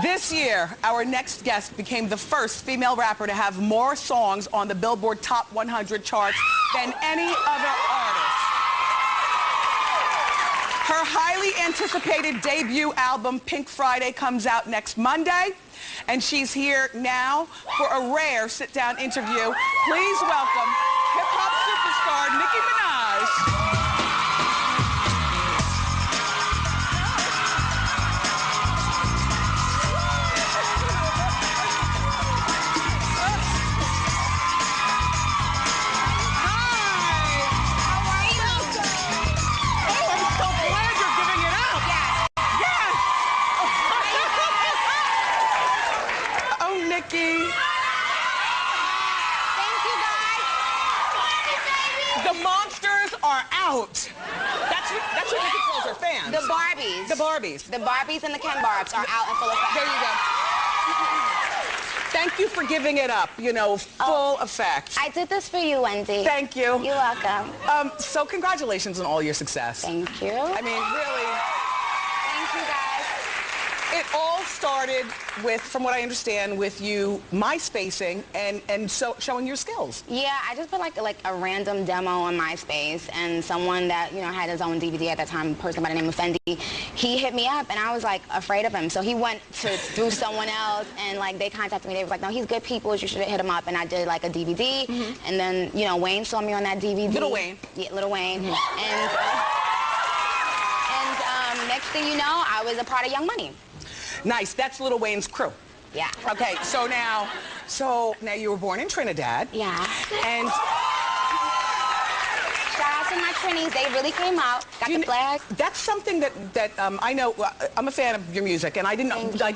This year, our next guest became the first female rapper to have more songs on the Billboard Top 100 charts than any other artist. Her highly anticipated debut album, Pink Friday, comes out next Monday, and she's here now for a rare sit-down interview. Please welcome hip-hop superstar Nicki Minaj. Nicki. Thank you, guys. The monsters are out. That's what Nicki calls her fans. The Barbies. The Barbies. The Barbies and the Ken Barbs are out in full effect. There you go. Thank you for giving it up, you know, full effect. I did this for you, Wendy. Thank you. You're welcome. So congratulations on all your success. Thank you. I mean, really. Thank you, guys. It all started with, from what I understand, with you MySpacing and so showing your skills. Yeah, I just put like a random demo on MySpace, and someone that, you know, had his own DVD at that time, a person by the name of Wendy, he hit me up, and I was like afraid of him. So he went through someone else, and like they contacted me. They was like, no, he's good people. You should hit him up. And I did like a DVD, and then, you know, Wayne saw me on that DVD. Little Wayne. Yeah, Little Wayne. And next thing you know, I was a part of Young Money. Nice. That's Lil Wayne's crew. Yeah. Okay. So now you were born in Trinidad. Yeah. And shout out to my Trinis. They really came out. Got the flag. That's something that I know. I'm a fan of your music, and I did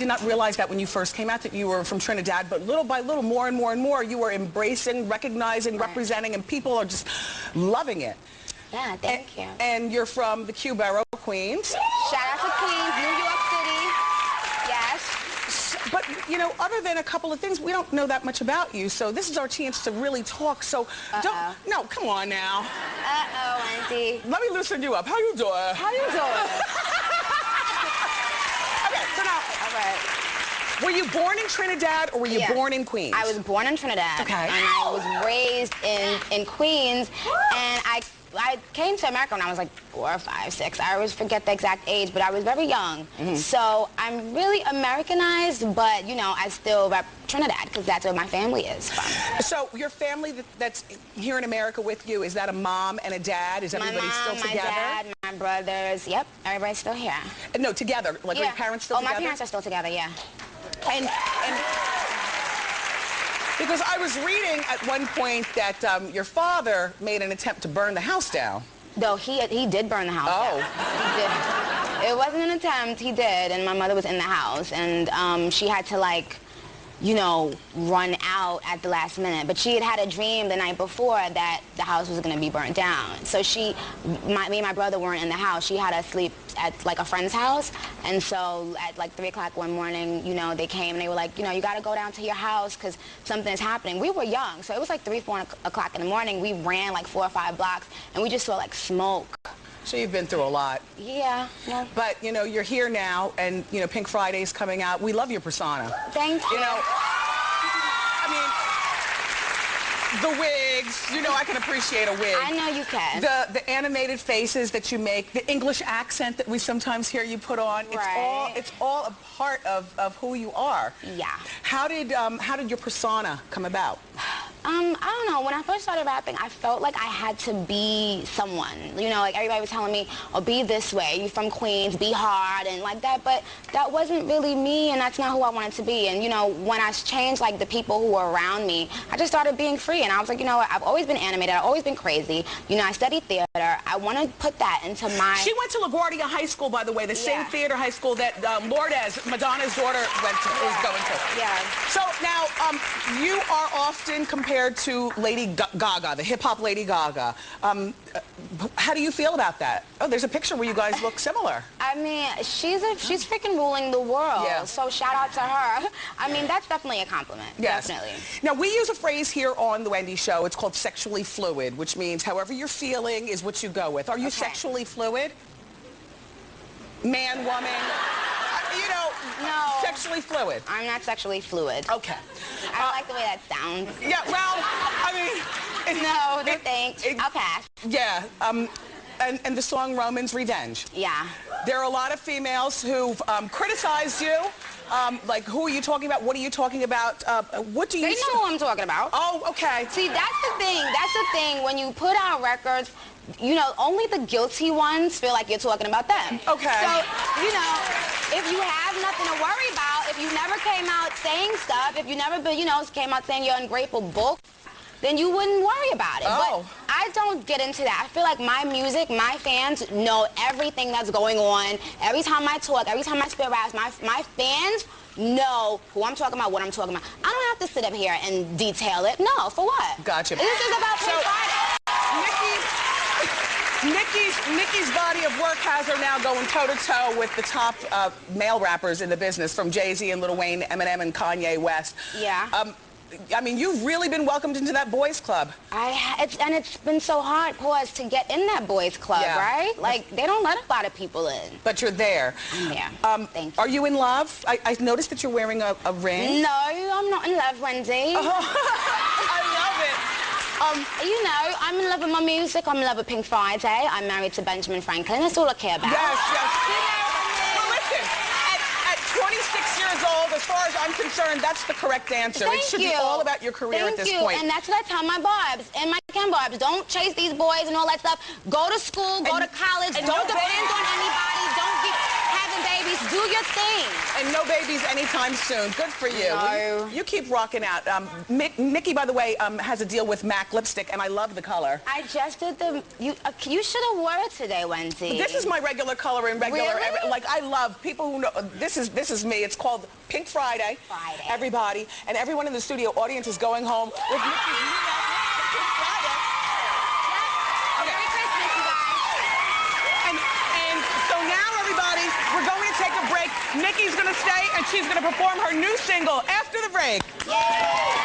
not realize that when you first came out that you were from Trinidad. But little by little, more and more and more, you were embracing, recognizing, representing, and people are just loving it. Yeah. Thank you. And you're from the Q Borough, Queens. Shout out to Queens, New York City. Yes. But, you know, other than a couple of things, we don't know that much about you. So this is our chance to really talk. So no, come on now. Uh-oh, Wendy. Let me loosen you up. How you doing? How you doing? Okay, so now, all right. Were you born in Trinidad or were you born in Queens? I was born in Trinidad. Okay. And I was raised in Queens, and I came to America when I was like 4 or 5, 6. I always forget the exact age, but I was very young. So I'm really Americanized, but, you know, I still rep Trinidad because that's where my family is from. So your family that's here in America with you, is that a mom and a dad? Is everybody still together? My dad, my brothers, yep, everybody's still here. No, together. Like your parents still together? Oh, my parents are still together, yeah. And because I was reading at one point that your father made an attempt to burn the house down. No, he did burn the house down. He did. It wasn't an attempt, he did, and my mother was in the house, and she had to, like, you know, run out at the last minute. But she had a dream the night before that the house was going to be burnt down. So me and my brother weren't in the house. She had us sleep at, like, a friend's house. And so at, like, 3 o'clock one morning, you know, they came and they were like, you know, you got to go down to your house because something's happening. We were young, so it was like 3, 4 o'clock in the morning. We ran, like, 4 or 5 blocks, and we just saw, like, smoke. So you've been through a lot. Yeah. But, you know, you're here now, and, you know, Pink Friday's coming out. We love your persona. Thank you. You know, I mean, the wigs, you know, I can appreciate a wig. I know you can. The animated faces that you make, the English accent that we sometimes hear you put on. Right. It's all a part of who you are. Yeah. How did your persona come about? I don't know. When I first started rapping, I felt like I had to be someone. You know, like everybody was telling me, oh, be this way. You're from Queens, be hard and like that. But that wasn't really me, and that's not who I wanted to be. And, you know, when I changed, like, the people who were around me, I just started being free. And I was like, you know what, I've always been animated. I've always been crazy. You know, I studied theater. I want to put that into my... She went to LaGuardia High School, by the way, the same theater high school that Lourdes, Madonna's daughter, is going to. Yeah. So now, you are often compared to Lady Gaga, the hip-hop Lady Gaga. How do you feel about that? Oh, there's a picture where you guys look similar. I mean, she's freaking ruling the world. Yeah. So shout out to her. I mean, that's definitely a compliment. Yes. Definitely. Now, we use a phrase here on The Wendy Show. It's called sexually fluid, which means however you're feeling is what you go with. Are you sexually fluid? Man, woman? You know, no. sexually fluid? I'm not sexually fluid. Okay. I don't like the way that sounds. Yeah, well, I mean... No thanks. I'll pass. Yeah, and the song Roman's Revenge. Yeah. There are a lot of females who've criticized you. Like, who are you talking about? What are you talking about? What do you... They know who I'm talking about. Oh, okay. See, that's the thing. That's the thing. When you put out records, you know, only the guilty ones feel like you're talking about them. Okay. So, you know, if you have nothing to worry about, if you never came out saying stuff, if you never been, you know, came out saying you're ungrateful bull, then you wouldn't worry about it. Oh. But I don't get into that. I feel like my music, my fans know everything that's going on. Every time I talk, every time I spit raps, my fans know who I'm talking about, what I'm talking about. I don't have to sit up here and detail it. No, for what? Gotcha. This is about Pink Friday. Nicki's body of work has her now going toe-to-toe with the top male rappers in the business, from Jay-Z and Lil Wayne, Eminem and Kanye West. Yeah. I mean, you've really been welcomed into that boys club. And it's been so hard, pause, to get in that boys club, Yeah. right? Like, they don't let a lot of people in. But you're there. I'm there. Thank you. Are you in love? I noticed that you're wearing a ring. No, I'm not in love, Wendy. I love it. You know, I'm in love with my music. I'm in love with Pink Friday. I'm married to Benjamin Franklin. That's all I care about. Yes, yes. You know what I mean? Well, listen, at 26 years old, as far as I'm concerned, that's the correct answer. Thank It should you. be all about your career at this point. And that's what I tell my barbs and my Ken barbs. Don't chase these boys and all that stuff. Go to school, go to college. Don't depend on anybody. Don't get having babies. Do your thing. And no babies anytime soon. Good for you. No. You keep rocking out. Nicki, by the way, has a deal with MAC lipstick, and I love the color. I just did the... You should have wore it today, Wendy. This is my regular color and regular... Really? Like, I love people who know... This is me. It's called Pink Friday. Friday. Everybody. And everyone in the studio audience is going home with Nicki's new outfit, Pink Friday. Merry Christmas, you guys. And so now, everybody, we're going to take a break. Nicki's going to stay, and she's going to perform her new single after the break. Yay!